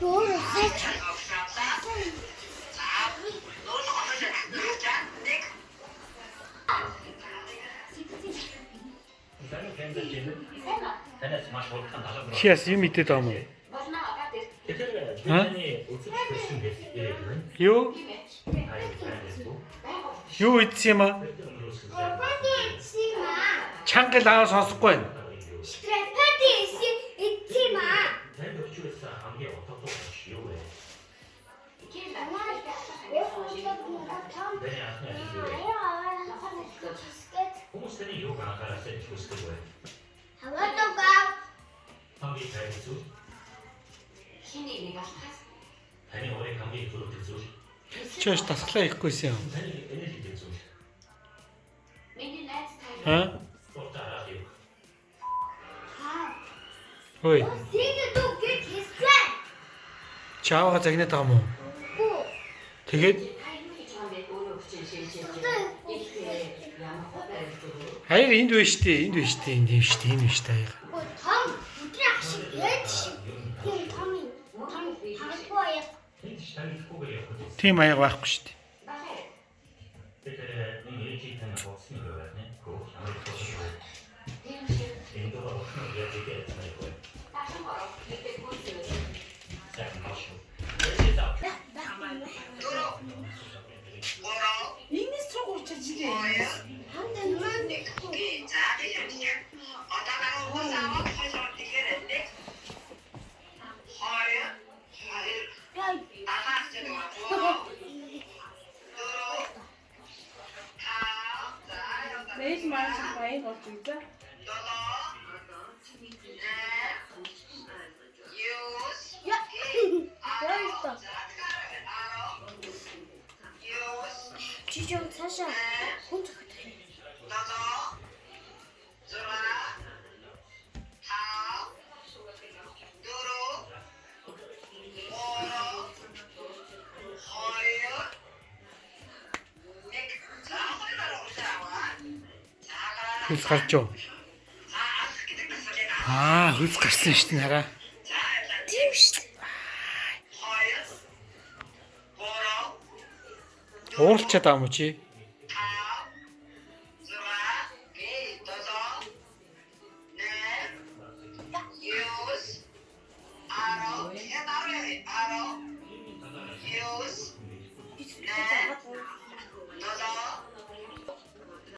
Doğru seç. Сейчас 밑에 담아. 어? 요 있지마. 창가 나와 сонсохгүй. Стратегии идти ма. Хүмүүсийн юу анхаарал татж хүсдэг вэ? Хаваатаа. Хамгийн сайн зүйл. Таны өөрийн хамгийн түрүүдэг зүйл. Чөөш тасглаа ихгүйсэн юм. Таны энерги зүйл. Спортаар юу? Ой, Синэ дүү гэж хэлсэн. чаавга загнаад байгаа мó. Тэгээд хаяр энд байна штэ, энд байна штэ, энд юм штэ, энэ байна штэ хаяр. Том өдрийн ах шиг яаж тийм том харахгүй яа. Энд штангихгүй явах үү? Тийм хаяр байхгүй штэ. Тэгэхээр энэ ээжийг тань боцсон юм байна. Гоо ямар ч юм. Энэ дөрөв ochno ээжийг яцмай гоо. Сайн машин. Инээс цуг уучиж ирээ. Ханд нэмэн нэхгүй. Нээж маш их баян болж үзээ. Чижон цаашаа хүн зөвхөн. Хөлс гарч юу? Хөлс гарсан штэ хараа. Тийм шүү дээ. Ууралчаад байгаа юм чи? Use